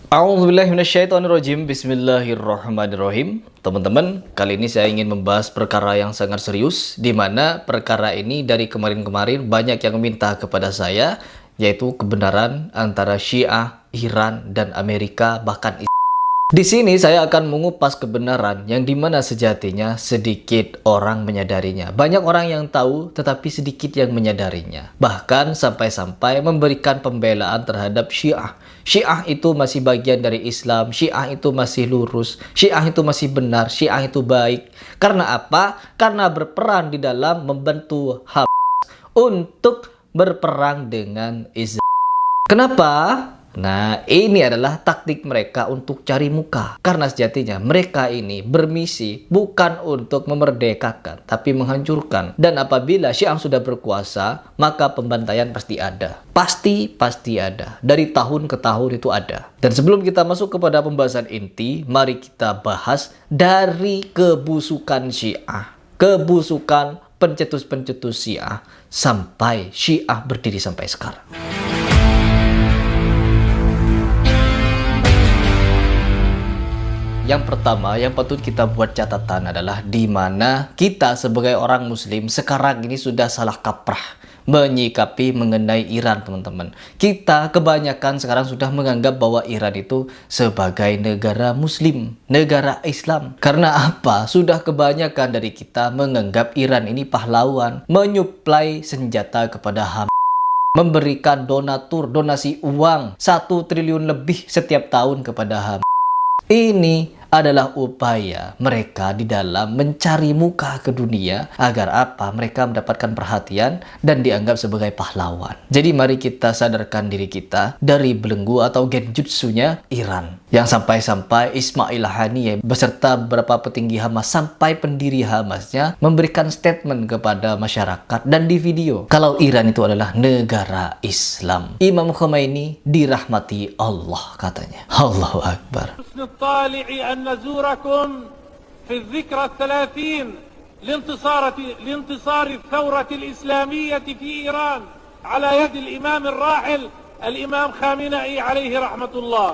A'udzubillahiminasyaitonirrojim. Bismillahirrahmanirrahim. Teman-teman, kali ini saya ingin membahas perkara yang sangat serius, di mana perkara ini dari kemarin-kemarin banyak yang meminta kepada saya, yaitu kebenaran antara Syiah, Iran, dan Amerika, bahkan di sini saya akan mengupas kebenaran yang dimana sejatinya sedikit orang menyadarinya. Banyak orang yang tahu tetapi sedikit yang menyadarinya. Bahkan sampai-sampai memberikan pembelaan terhadap Syiah. Syiah itu masih bagian dari Islam, Syiah itu masih lurus, Syiah itu masih benar, Syiah itu baik. Karena apa? Karena berperan di dalam membantu Hamas untuk berperang dengan Israel. Kenapa? Nah, ini adalah taktik mereka untuk cari muka. Karena sejatinya mereka ini bermisi bukan untuk memerdekakan, tapi menghancurkan. Dan apabila Syiah sudah berkuasa, maka pembantaian pasti ada. Pasti ada. Dari tahun ke tahun itu ada. Dan sebelum kita masuk kepada pembahasan inti, mari kita bahas dari kebusukan Syiah. Kebusukan pencetus-pencetus Syiah sampai Syiah berdiri sampai sekarang. Yang pertama yang patut kita buat catatan adalah di mana kita sebagai orang muslim sekarang ini sudah salah kaprah menyikapi mengenai Iran, teman-teman. Kita kebanyakan sekarang sudah menganggap bahwa Iran itu sebagai negara muslim, negara Islam. Karena apa? Sudah kebanyakan dari kita menganggap Iran ini pahlawan, menyuplai senjata kepada Hamas, memberikan donasi uang 1 triliun lebih setiap tahun kepada Hamas. Ini adalah upaya mereka di dalam mencari muka ke dunia agar apa? Mereka mendapatkan perhatian dan dianggap sebagai pahlawan. Jadi mari kita sadarkan diri kita dari belenggu atau genjutsunya Iran. Yang sampai-sampai Ismail Haniyeh beserta beberapa petinggi Hamas sampai pendiri Hamasnya memberikan statement kepada masyarakat dan di video kalau Iran itu adalah negara Islam. Imam Khomeini dirahmati Allah katanya. Allahu Akbar. نزوركم في الذكرى 30 لانتصار الثورة الإسلامية في إيران على يد الإمام الراحل الإمام خامنئي عليه رحمة الله.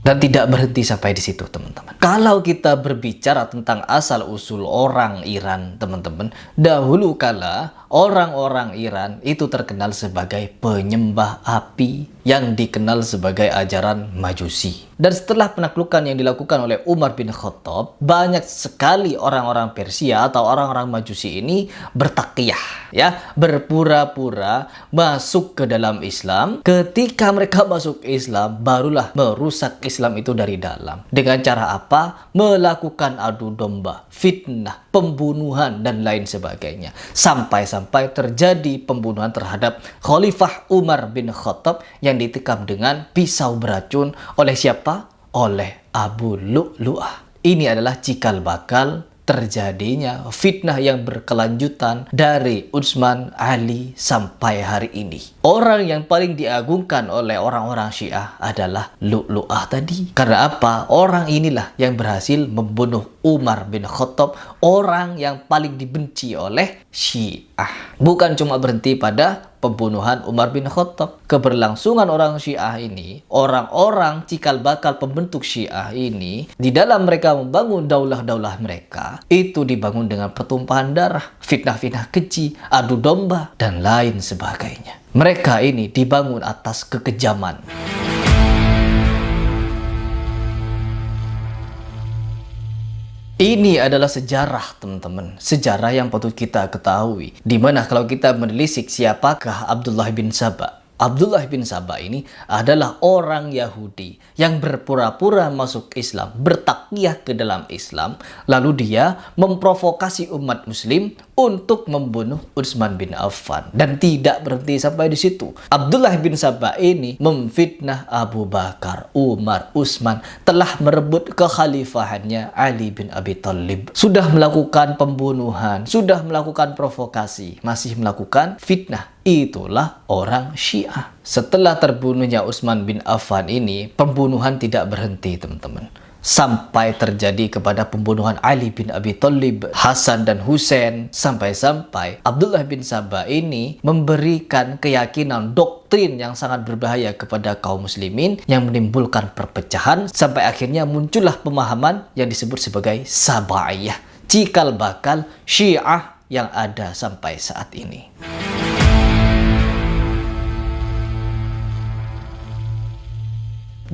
Dan tidak berhenti sampai di situ, teman-teman. Kalau kita berbicara tentang asal-usul orang Iran, teman-teman, dahulu kala orang-orang Iran itu terkenal sebagai penyembah api yang dikenal sebagai ajaran Majusi. Dan setelah penaklukan yang dilakukan oleh Umar bin Khattab, banyak sekali orang-orang Persia atau orang-orang Majusi ini bertakyah, ya, berpura-pura masuk ke dalam Islam. Ketika mereka masuk Islam, barulah merusak Islam itu dari dalam. Dengan cara apa? Melakukan adu domba, fitnah, pembunuhan, dan lain sebagainya. Sampai-sampai terjadi pembunuhan terhadap Khalifah Umar bin Khattab yang ditikam dengan pisau beracun oleh siapa? Oleh Abu Lu'lu'ah. Ini adalah cikal bakal terjadinya fitnah yang berkelanjutan dari Utsman, Ali sampai hari ini. Orang yang paling diagungkan oleh orang-orang Syiah adalah Lu'lu'ah tadi. Karena apa? Orang inilah yang berhasil membunuh Umar bin Khattab, orang yang paling dibenci oleh Syiah. Bukan cuma berhenti pada pembunuhan Umar bin Khattab. Keberlangsungan orang Syiah ini, orang-orang cikal bakal pembentuk Syiah ini, di dalam mereka membangun daulah-daulah mereka, itu dibangun dengan pertumpahan darah, fitnah-fitnah keji, adu domba, dan lain sebagainya. Mereka ini dibangun atas kekejaman. Ini adalah sejarah, teman-teman. Sejarah yang patut kita ketahui. Dimana kalau kita menelisik siapakah Abdullah bin Saba. Abdullah bin Saba ini adalah orang Yahudi yang berpura-pura masuk Islam, bertakyah ke dalam Islam, lalu dia memprovokasi umat muslim untuk membunuh Utsman bin Affan. Dan tidak berhenti sampai di situ. Abdullah bin Saba ini memfitnah Abu Bakar, Umar, Utsman, telah merebut kekhalifahannya Ali bin Abi Thalib. Sudah melakukan pembunuhan, sudah melakukan provokasi, masih melakukan fitnah. Itulah orang Syiah. Setelah terbunuhnya Utsman bin Affan ini, pembunuhan tidak berhenti, teman-teman. sampai terjadi kepada pembunuhan Ali bin Abi Thalib, Hasan dan Husain, sampai-sampai Abdullah bin Saba ini memberikan keyakinan doktrin yang sangat berbahaya kepada kaum muslimin yang menimbulkan perpecahan, sampai akhirnya muncullah pemahaman yang disebut sebagai Sabaiyah, cikal bakal Syiah yang ada sampai saat ini.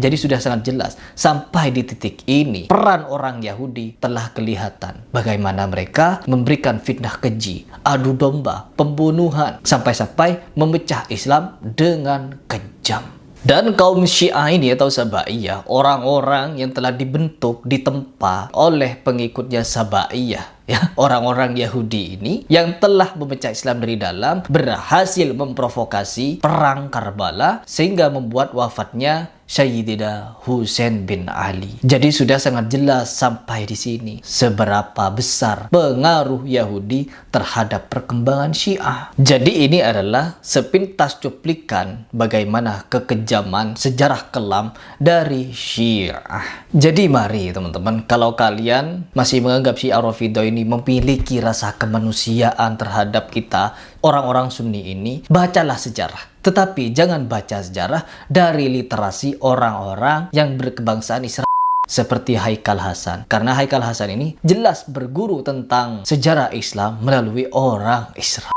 Jadi sudah sangat jelas, sampai di titik ini peran orang Yahudi telah kelihatan. Bagaimana mereka memberikan fitnah keji, adu domba, pembunuhan, sampai-sampai memecah Islam dengan kejam. Dan kaum Syiah ini atau Sabaiyah, orang-orang yang telah dibentuk, ditempa oleh pengikutnya Sabaiyah, ya, orang-orang Yahudi ini yang telah memecah Islam dari dalam, berhasil memprovokasi perang Karbala sehingga membuat wafatnya Sayyidina Husain bin Ali. Jadi sudah sangat jelas sampai di sini seberapa besar pengaruh Yahudi terhadap perkembangan Syiah. Jadi ini adalah sepintas cuplikan bagaimana kekejaman sejarah kelam dari Syiah. Jadi mari teman-teman, kalau kalian masih menganggap Syiah Rafidhah ini memiliki rasa kemanusiaan terhadap kita, orang-orang Sunni ini, bacalah sejarah. Tetapi jangan baca sejarah dari literasi orang-orang yang berkebangsaan Israel seperti Haikal Hasan. Karena Haikal Hasan ini jelas berguru tentang sejarah Islam melalui orang Israel.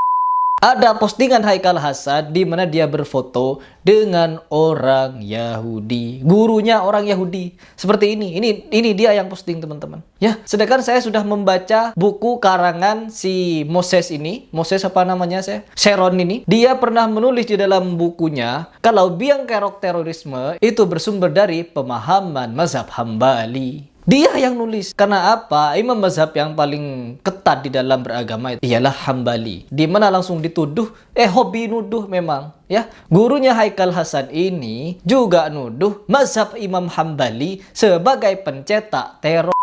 Ada postingan Haikal Hasan di mana dia berfoto dengan orang Yahudi. Gurunya orang Yahudi. Seperti ini. Ini dia yang posting, teman-teman. Ya, sedangkan saya sudah membaca buku karangan si Moses ini. Moses apa namanya saya? Sharon ini. Dia pernah menulis di dalam bukunya kalau biang kerok terorisme itu bersumber dari pemahaman mazhab Hambali. Dia yang nulis. Karena apa? Imam mazhab yang paling ketat di dalam beragama ialah Hambali. Di mana langsung dituduh, hobi nuduh memang. Ya, gurunya Haikal Hasan ini juga nuduh mazhab Imam Hambali sebagai pencetak teror.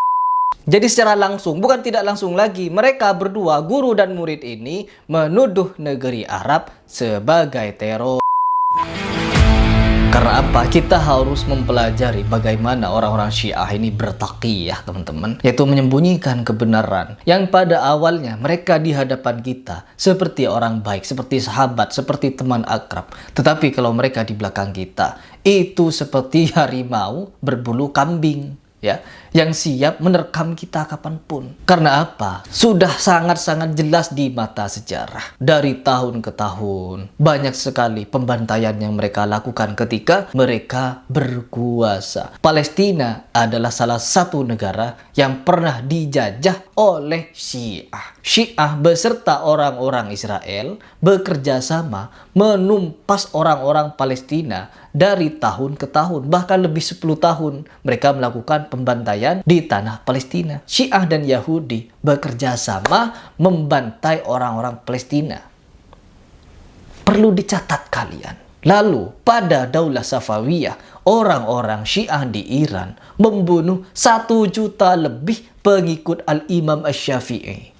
Jadi secara langsung, bukan tidak langsung lagi, mereka berdua, guru dan murid ini, menuduh negeri Arab sebagai teror. Karena apa? Kita harus mempelajari bagaimana orang-orang Syiah ini bertaqiyah, teman-teman. Yaitu menyembunyikan kebenaran. Yang pada awalnya mereka di hadapan kita seperti orang baik, seperti sahabat, seperti teman akrab. Tetapi kalau mereka di belakang kita, itu seperti harimau berbulu kambing. Ya, yang siap menerkam kita kapanpun. Karena apa? Sudah sangat-sangat jelas di mata sejarah. Dari tahun ke tahun, banyak sekali pembantaian yang mereka lakukan ketika mereka berkuasa. Palestina adalah salah satu negara yang pernah dijajah oleh Syiah. Syiah beserta orang-orang Israel bekerja sama menumpas orang-orang Palestina dari tahun ke tahun, bahkan lebih 10 tahun mereka melakukan pembantaian di tanah Palestina. Syiah dan Yahudi bekerja sama membantai orang-orang Palestina. Perlu dicatat kalian. Lalu pada Daulah Safawiyah, orang-orang Syiah di Iran membunuh 1 juta lebih pengikut Al-Imam Asy-Syafi'i.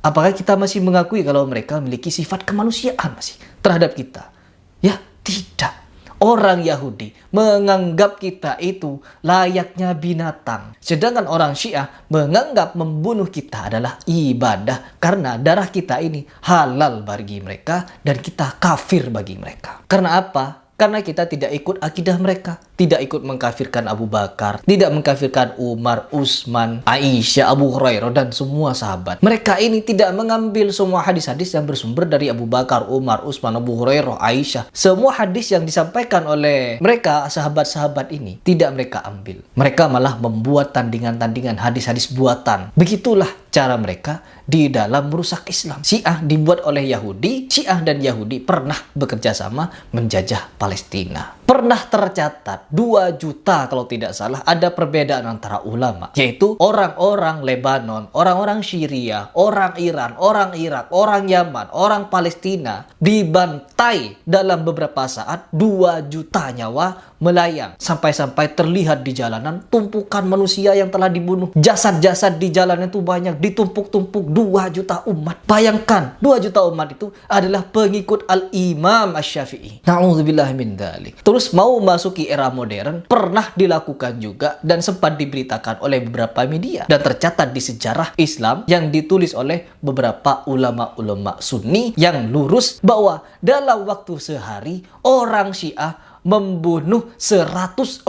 Apakah kita masih mengakui kalau mereka memiliki sifat kemanusiaan masih terhadap kita? Ya, tidak. Orang Yahudi menganggap kita itu layaknya binatang. Sedangkan orang Syiah menganggap membunuh kita adalah ibadah. Karena darah kita ini halal bagi mereka dan kita kafir bagi mereka. Karena apa? Karena kita tidak ikut akidah mereka. Tidak ikut mengkafirkan Abu Bakar. Tidak mengkafirkan Umar, Utsman, Aisyah, Abu Hurairah, dan semua sahabat. Mereka ini tidak mengambil semua hadis-hadis yang bersumber dari Abu Bakar, Umar, Utsman, Abu Hurairah, Aisyah. Semua hadis yang disampaikan oleh mereka, sahabat-sahabat ini, tidak mereka ambil. Mereka malah membuat tandingan-tandingan hadis-hadis buatan. Begitulah cara mereka di dalam merusak Islam. Syiah dibuat oleh Yahudi. Syiah dan Yahudi pernah bekerja sama menjajah Palestina. Pernah tercatat 2 juta kalau tidak salah ada perbedaan antara ulama, yaitu orang-orang Lebanon, orang-orang Syria, orang Iran, orang Irak, orang Yaman, orang Palestina dibantai dalam beberapa saat. 2 juta nyawa melayang. Sampai-sampai terlihat di jalanan tumpukan manusia yang telah dibunuh. Jasad-jasad di jalanan itu banyak, ditumpuk-tumpuk. 2 juta umat. Bayangkan, 2 juta umat itu adalah pengikut Al-Imam Asy-Syafi'i. Na'udzubillah min dzalik. Terus Terus mau masuki era modern, pernah dilakukan juga dan sempat diberitakan oleh beberapa media. Dan tercatat di sejarah Islam yang ditulis oleh beberapa ulama-ulama Sunni yang lurus bahwa dalam waktu sehari orang Syiah membunuh 140.000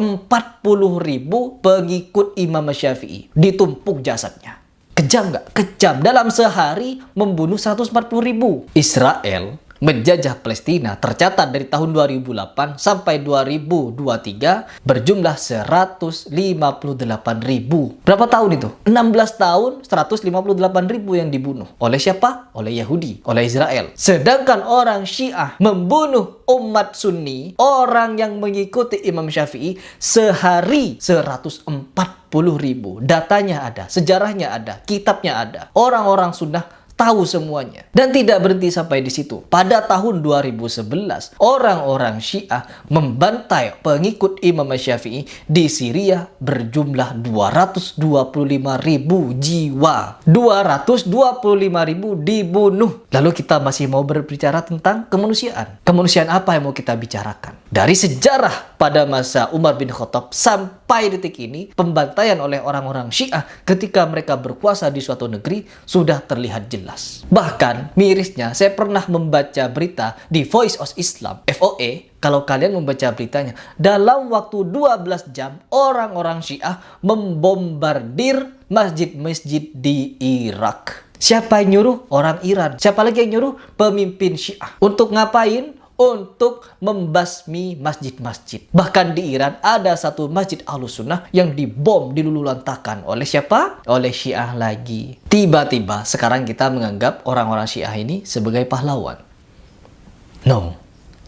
pengikut Imam Syafi'i. Ditumpuk jasadnya. Kejam nggak? Kejam. Dalam sehari membunuh 140.000. Israel menjajah Palestina tercatat dari tahun 2008 sampai 2023 berjumlah 158.000. Berapa tahun itu? 16 tahun 158.000 yang dibunuh. Oleh siapa? Oleh Yahudi, oleh Israel. Sedangkan orang Syiah membunuh umat Sunni, orang yang mengikuti Imam Syafi'i, sehari 140.000. Datanya ada, sejarahnya ada, kitabnya ada. Orang-orang Sunnah tahu semuanya. Dan tidak berhenti sampai di situ. Pada tahun 2011, orang-orang Syiah membantai pengikut Imam Syafi'i di Syria berjumlah 225.000 jiwa. 225.000 dibunuh. Lalu kita masih mau berbicara tentang kemanusiaan. Kemanusiaan apa yang mau kita bicarakan? Dari sejarah pada masa Umar bin Khattab sampai detik ini, pembantaian oleh orang-orang Syiah ketika mereka berkuasa di suatu negeri sudah terlihat jelas. Bahkan mirisnya saya pernah membaca berita di Voice of Islam (VOA). Kalau kalian membaca beritanya, dalam waktu 12 jam orang-orang Syiah membombardir masjid-masjid di Irak. Siapa yang nyuruh? Orang Iran. Siapa lagi yang nyuruh? Pemimpin Syiah. Untuk ngapain? Untuk membasmi masjid-masjid. Bahkan di Iran ada satu masjid Ahlus Sunnah yang dibom, dilululantakkan oleh siapa? Oleh Syiah lagi. Tiba-tiba sekarang kita menganggap orang-orang Syiah ini sebagai pahlawan. No.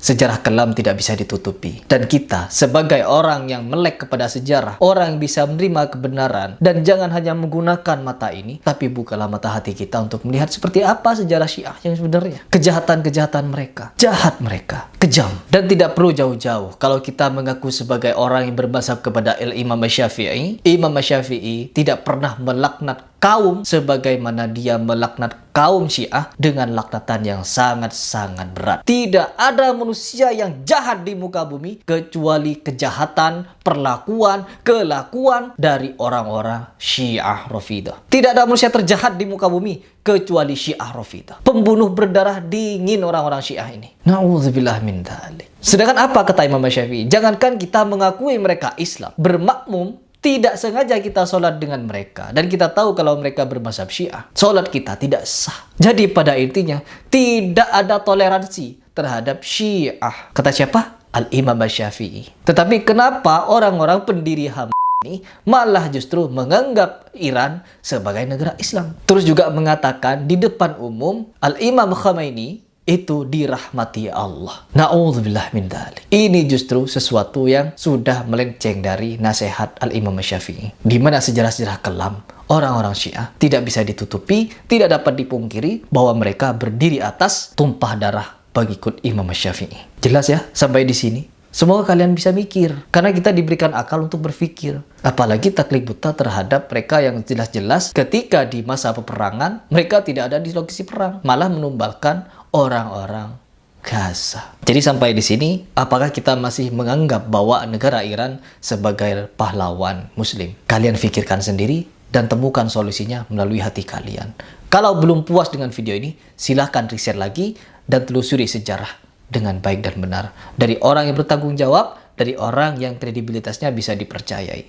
Sejarah kelam tidak bisa ditutupi. Dan kita sebagai orang yang melek kepada sejarah, orang yang bisa menerima kebenaran, dan jangan hanya menggunakan mata ini, tapi bukalah mata hati kita untuk melihat seperti apa sejarah Syiah yang sebenarnya. Kejahatan-kejahatan mereka, jahat mereka, kejam. Dan tidak perlu jauh-jauh kalau kita mengaku sebagai orang yang bermazhab kepada Imam Syafi'i. Imam Syafi'i tidak pernah melaknat kaum sebagaimana dia melaknat kaum Syiah dengan laknatan yang sangat-sangat berat. Tidak ada manusia yang jahat di muka bumi kecuali kejahatan, perlakuan, kelakuan dari orang-orang Syiah Rafidah. Tidak ada manusia terjahat di muka bumi kecuali Syiah Rafidah. Pembunuh berdarah dingin orang-orang Syiah ini. Na'udzubillah min dzalik. Sedangkan apa kata Imam Syafi'i? Jangankan kita mengakui mereka Islam, bermakmum, tidak sengaja kita sholat dengan mereka. Dan kita tahu kalau mereka bermazhab Syiah, sholat kita tidak sah. Jadi pada intinya, tidak ada toleransi terhadap Syiah. Kata siapa? Al-Imam Syafi'i. Tetapi kenapa orang-orang pendiri HAM ini malah justru menganggap Iran sebagai negara Islam? Terus juga mengatakan di depan umum, Al-Imam Khomeini itu dirahmati Allah. Na'udzubillah min dzalik. Ini justru sesuatu yang sudah melenceng dari nasihat Al-Imam Syafi'i. Di mana sejarah-sejarah kelam orang-orang Syiah tidak bisa ditutupi, tidak dapat dipungkiri bahwa mereka berdiri atas tumpah darah pengikut Imam Syafi'i. Jelas ya sampai di sini? Semoga kalian bisa mikir, karena kita diberikan akal untuk berpikir. Apalagi taklid buta terhadap mereka yang jelas-jelas ketika di masa peperangan, mereka tidak ada di lokasi perang, malah menumbalkan orang-orang Gaza. Jadi sampai di sini, apakah kita masih menganggap bahwa negara Iran sebagai pahlawan Muslim? Kalian pikirkan sendiri dan temukan solusinya melalui hati kalian. Kalau belum puas dengan video ini, silahkan riset lagi dan telusuri sejarah dengan baik dan benar. Dari orang yang bertanggung jawab, dari orang yang kredibilitasnya bisa dipercayai.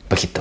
Begitu.